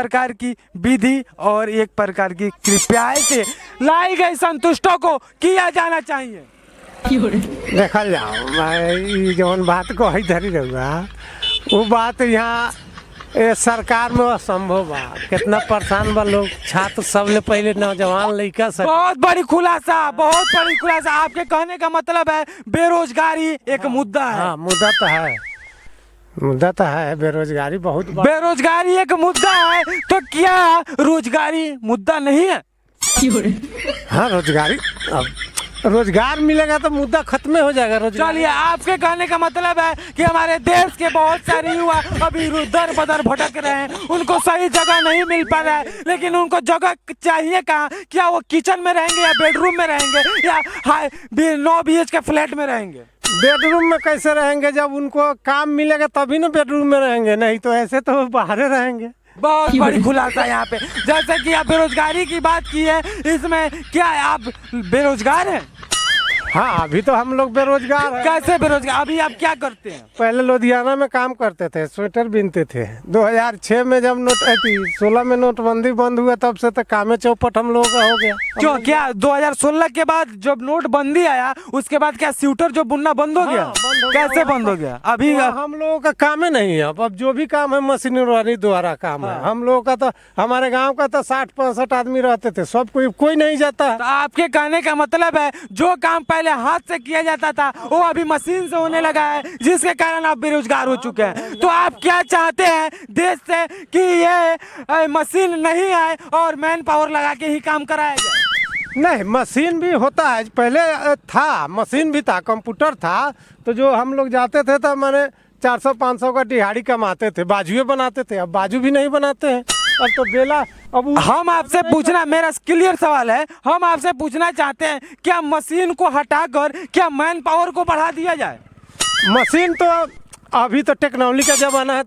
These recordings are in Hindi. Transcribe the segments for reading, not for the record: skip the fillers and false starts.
प्रकार की विधि और एक प्रकार की कृपया से लाई गई संतुष्टों को किया जाना चाहिए। देखल जाओ मैं जौन बात को ही धरी रहूँगा वो बात यहाँ सरकार में असंभव बा। कितना परेशान बा लोग, छात्र सब ले पहले नौजवान लड़का सब। बहुत बड़ी खुलासा, बहुत बड़ी खुलासा। आपके कहने का मतलब है बेरोजगारी एक मुद्दा है। हाँ मुद्दा तो है, मुद्दा तो है, बेरोजगारी बहुत बेरोजगारी एक मुद्दा है तो क्या रोजगारी मुद्दा नहीं है? हाँ रोजगारी, अब रोजगार मिलेगा तो मुद्दा खत्म हो जाएगा। रोजगार चलिए, आपके कहने का मतलब है कि हमारे देश के बहुत सारे युवा अभी इधर बदर भटक रहे हैं, उनको सही जगह नहीं मिल पा रहा है, लेकिन उनको जगह चाहिए कहाँ? क्या वो किचन में रहेंगे या बेडरूम में रहेंगे या 9 BH के फ्लैट में रहेंगे? बेडरूम में कैसे रहेंगे? जब उनको काम मिलेगा तभी ना बेडरूम में रहेंगे, नहीं तो ऐसे तो बाहर रहेंगे। बहुत बड़ी खुलासा यहाँ पे। जैसे कि आप बेरोजगारी की बात की है, इसमें क्या है, आप बेरोजगार हैं? हाँ अभी तो हम लोग बेरोजगार हैं। कैसे बेरोजगार? अभी आप क्या करते हैं? पहले लुधियाना में काम करते थे, स्वेटर बीनते थे। 2006 में जब 16 में नोटबंदी बंद हुआ तब से तो कामे चौपट हम लोगों का हो गया। क्यों, क्या 2016 के बाद जब नोटबंदी आया उसके बाद क्या स्वेटर जो बुनना बंद हो गया? बंद हो गया। कैसे बंद हो गया? अभी हम लोगों का काम ही नहीं है। अब जो भी काम है मशीनरी द्वारा काम है। हम लोगों का तो, हमारे गांव का तो 60-65 आदमी रहते थे, सब कोई नहीं जाता। तो आपके कहने का मतलब है जो काम पहले हाथ से किया जाता था वो अभी मशीन से होने लगा है, जिसके कारण आप बेरोजगार हो चुके हैं। तो आप क्या चाहते हैं देश से कि ये मशीन नहीं आए और मैन पावर लगा के ही काम कराया जाए? नहीं, मशीन भी होता है, पहले था, मशीन भी था, कंप्यूटर था, तो जो हम लोग जाते थे तो मैंने 400-500 का दिहाड़ी कमाते थे, बाजुए बनाते थे। अब बाजू भी नहीं बनाते हैं, अब तो बेला। अब हम आपसे पूछना, मेरा क्लियर सवाल है, हम आपसे पूछना चाहते हैं क्या मशीन को हटाकर क्या मैन पावर को बढ़ा दिया जाए? मशीन तो अभी तो टेक्नोलॉजी का जमाना है,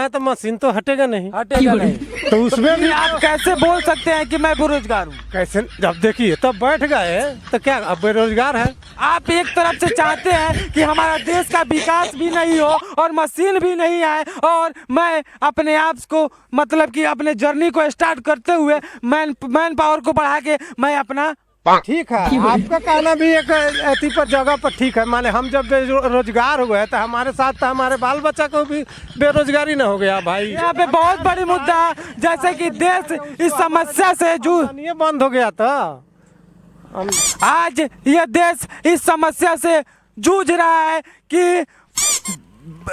तो मशीन तो हटेगा नहीं। हटेगा नहीं तो उसमें भी आप कैसे बोल सकते हैं कि मैं बेरोजगार हूँ? कैसे? जब देखिए तब बैठ गए तो क्या अब बेरोजगार है? आप एक तरफ से चाहते हैं कि हमारा देश का विकास भी नहीं हो और मशीन भी नहीं आए, और मैं अपने आप को मतलब कि अपने जर्नी को स्टार्ट करते हुए मैन पावर को बढ़ा के मैं अपना। ठीक है, आपका कहना भी एक अति पर जगह पर ठीक है। माने हम जब बेरोजगार हो गए तो हमारे साथ तो हमारे बाल बच्चा को भी बेरोजगारी न हो गया भाई। यहाँ पे बहुत बड़ी मुद्दा, जैसे कि देश इस समस्या से ये बंद हो गया था। आज यह देश इस समस्या से जूझ रहा है कि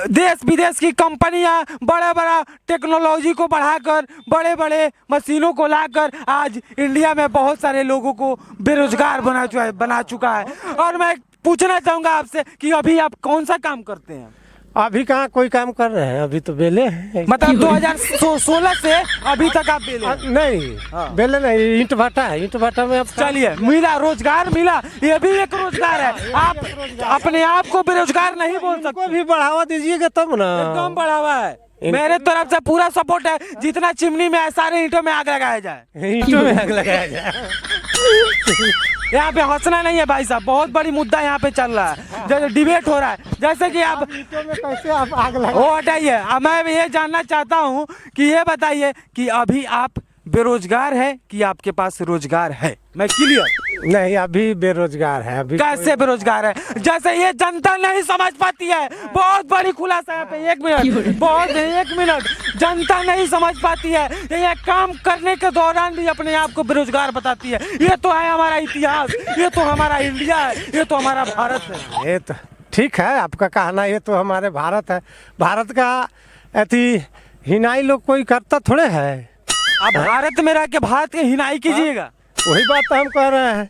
देश विदेश की कंपनियां बड़ा टेक्नोलॉजी को बढ़ाकर बड़े मशीनों को लाकर आज इंडिया में बहुत सारे लोगों को बेरोजगार बना चुका है। और मैं पूछना चाहूँगा आपसे कि अभी आप कौन सा काम करते हैं? अभी कहाँ कोई काम कर रहे हैं, अभी तो बेले हैं। मतलब 2016 से अभी तक आप बेले हैं? नहीं बेले नहीं, ईंट भाटा है, ईंट भाटा में अब चलिए, मिला रोजगार मिला, ये भी एक रोजगार है। आप अपने आप को बेरोजगार नहीं बोल सकते। भी बढ़ावा दीजिएगा तब ना। एकदम बढ़ावा है, मेरे तरफ से पूरा सपोर्ट है। जितना चिमनी में है सारे ईंटों में आग लगाया जाए। ईंटों में आग लगाया जाए। यहाँ पे हंसना नहीं है भाई साहब, बहुत बड़ी मुद्दा यहाँ पे चल रहा है, जैसे डिबेट हो रहा है। जैसे कि आप ईंटों में कैसे आप आग लगा? वो हटाइए, अब मैं ये जानना चाहता हूँ कि ये बताइए कि अभी आप बेरोजगार है कि आपके पास रोजगार है? मैं क्लियर नहीं, अभी बेरोजगार है। अभी कैसे बेरोजगार है? जैसे ये जनता नहीं समझ पाती है। बहुत बड़ी खुलासा है पे, 1 मिनट, बहुत 1 मिनट। जनता नहीं समझ पाती है, ये काम करने के दौरान भी अपने आप को बेरोजगार बताती है। ये तो है हमारा इतिहास, ये तो हमारा इंडिया है, ये तो हमारा भारत है। ये तो ठीक है आपका कहना, ये तो हमारे भारत है। भारत का अति हिनाई लोग कोई करता थोड़े है। आप भारत में रह के भारत की हिनाई कीजिएगा? वही बात तो हम कह रहे हैं।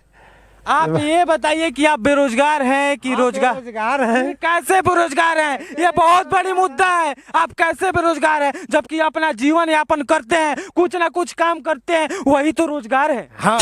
आप ये बताइए कि आप बेरोजगार हैं कि रोजगार है? कैसे बेरोजगार हैं? ये बहुत बड़ी मुद्दा है। आप कैसे बेरोजगार हैं जबकि अपना जीवन यापन करते हैं, कुछ ना कुछ काम करते हैं, वही तो रोजगार है। हाँ,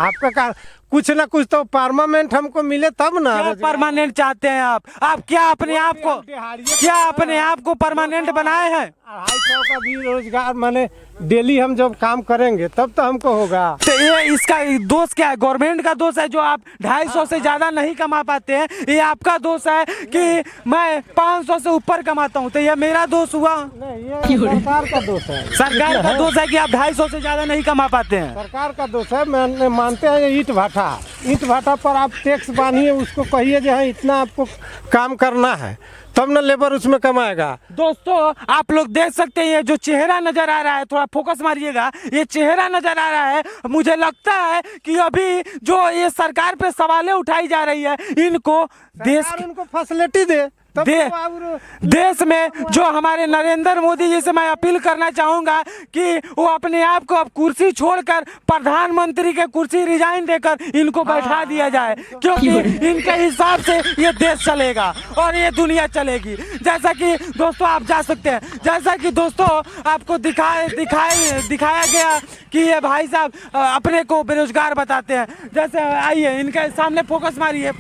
आपका कुछ ना कुछ तो परमानेंट हमको मिले तब ना। परमानेंट चाहते हैं आप क्या अपने आप को परमानेंट बनाए हैं? 250 का भी रोजगार माने डेली हम जब काम करेंगे तब तो हमको होगा। तो ये इसका दोष क्या है? गवर्नमेंट का दोष है जो आप 250 से ज्यादा नहीं कमा पाते हैं? ये आपका दोष है कि मैं 500 से ऊपर कमाता हूँ? तो ये मेरा दोष हुआ? नहीं, ये सरकार का दोष है। सरकार का दोष है कि आप 250 से ज्यादा नहीं कमा पाते हैं? सरकार का दोष है। मैं मानते हैं ईंट भाटा पर आप टैक्स बांधिए, उसको कहिए जो है इतना आपको काम करना है, तब ना लेबर उसमें कमाएगा। दोस्तों आप लोग देख सकते हैं ये जो चेहरा नजर आ रहा है, थोड़ा फोकस मारिएगा, ये चेहरा नजर आ रहा है। मुझे लगता है कि अभी जो ये सरकार पे सवालें उठाई जा रही है, इनको उनको फैसिलिटी दे तब तो देश में जो हमारे नरेंद्र मोदी जी से मैं अपील करना चाहूंगा कि वो अपने आप को अब कुर्सी छोड़कर प्रधानमंत्री के कुर्सी रिजाइन देकर इनको बैठा दिया जाए, क्योंकि इनके हिसाब से ये देश चलेगा और ये दुनिया चलेगी। जैसा कि दोस्तों आप जा सकते हैं, जैसा कि दोस्तों आपको दिखाया गया कि ये भाई साहब अपने को बेरोजगार बताते हैं। जैसे आइए इनके सामने फोकस मारिए।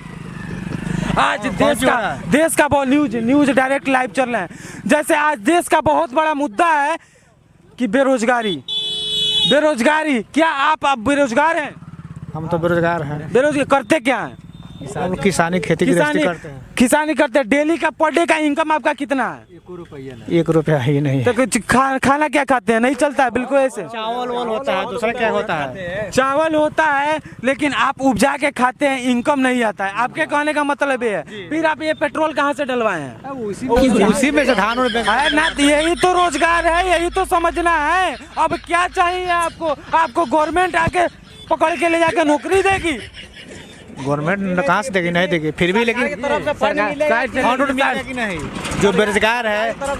आज देश का बहुत न्यूज डायरेक्ट लाइव चल रहा है। जैसे आज देश का बहुत बड़ा मुद्दा है कि बेरोजगारी। क्या आप बेरोजगार हैं? हम तो बेरोजगार हैं। बेरोजगार करते क्या हैं? किसानी खेती गृहस्थी करते हैं। किसानी करते हैं। डेली का पर डे का इनकम आपका कितना है? 1 रुपया ही नहीं। तो कुछ खाना क्या खाते हैं? नहीं चलता है बिल्कुल ऐसे। चावल होता है, दूसरा क्या होता है? चावल होता है, लेकिन आप उपजा के खाते हैं, इनकम नहीं आता है। आपके कहने का मतलब ये है। फिर आप ये पेट्रोल कहाँ से डलवाए हैं? उसी में से धान है ना। यही तो रोजगार है, यही तो समझना है। अब क्या चाहिए आपको? आपको गवर्नमेंट आके पकड़ के ले जाके नौकरी देगी? गवर्नमेंट कहाँ से देगी? नहीं देगी फिर भी, लेकिन नहीं। जो बेरोजगार है थोड़ा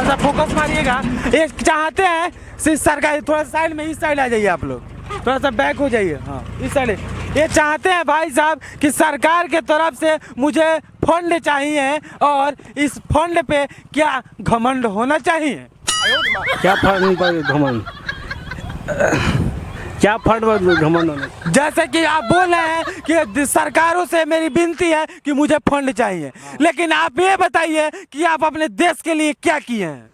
सा फोकस मारिएगा। ये चाहते हैं सरकार, थोड़ा साइड में, इस साइड आ जाइए आप लोग, थोड़ा सा बैक हो जाइए। हाँ इस साइड। ये चाहते हैं भाई साहब कि सरकार के तरफ से मुझे फंड चाहिए, और इस फंड पे क्या घमंड होना चाहिए? क्या फंड पर घमंड? क्या फंड पर घमंड होना? जैसे कि आप बोल रहे हैं कि सरकारों से मेरी विनती है कि मुझे फंड चाहिए, लेकिन आप ये बताइए कि आप अपने देश के लिए क्या किए हैं?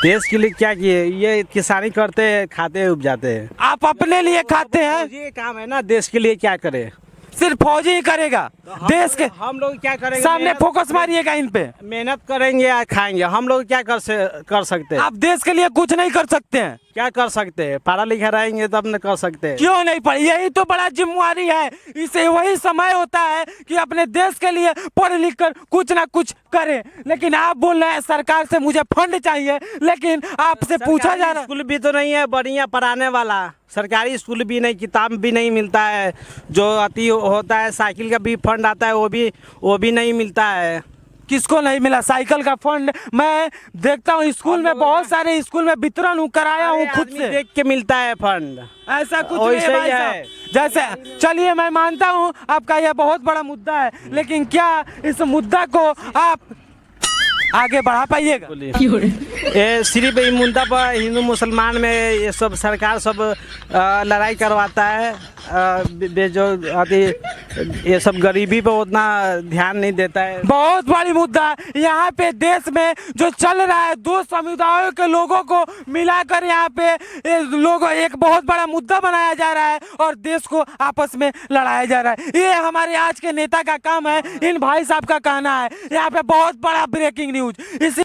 देश के लिए क्या किए? ये किसानी करते हैं, खाते हैं, उपजाते हैं। आप अपने लिए खाते हैं? ये काम है ना, देश के लिए क्या करे? सिर्फ फौजी ही करेगा देश के? हम लोग क्या करेंगे? सामने फोकस मारिएगा इन पे। मेहनत करेंगे या खाएंगे? हम लोग क्या कर सकते हैं? आप देश के लिए कुछ नहीं कर सकते हैं? क्या कर सकते हैं? पढ़ा लिखा रहेंगे तब न कर सकते हैं। क्यों नहीं पढ़? यही तो बड़ा जिम्मेवारी है। इसे वही समय होता है कि अपने देश के लिए पढ़ लिख कर कुछ ना कुछ करे, लेकिन आप बोल रहे हैं सरकार से मुझे फंड चाहिए, लेकिन आपसे पूछा जा रहा। स्कूल भी तो नहीं है बढ़िया पढ़ाने वाला, सरकारी स्कूल भी नहीं, किताब भी नहीं मिलता है, जो अति होता है साइकिल का भी फंड आता है वो भी नहीं मिलता है। किसको नहीं मिला साइकिल का फंड? मैं देखता हूँ स्कूल में, बहुत सारे स्कूल में वितरण कराया हूँ खुद से। देख के मिलता है फंड, ऐसा कुछ नहीं है भाई साहब। जैसे चलिए मैं मानता हूँ आपका यह बहुत बड़ा मुद्दा है, लेकिन क्या इस मुद्दा को आप आगे बढ़ा पाइएगा? ये सिर्फ ये मुद्दा पर हिंदू मुसलमान में ये सब सरकार सब लड़ाई करवाता है। जो ये सब गरीबी पर उतना ध्यान नहीं देता है। बहुत बड़ी मुद्दा यहाँ पे देश में जो चल रहा है, दो समुदायों के लोगों को मिलाकर यहाँ पे लोगों एक बहुत बड़ा मुद्दा बनाया जा रहा है और देश को आपस में लड़ाया जा रहा है। ये हमारे आज के नेता का काम है, इन भाई साहब का कहना है। यहाँ पे बहुत बड़ा ब्रेकिंग न्यूज इसी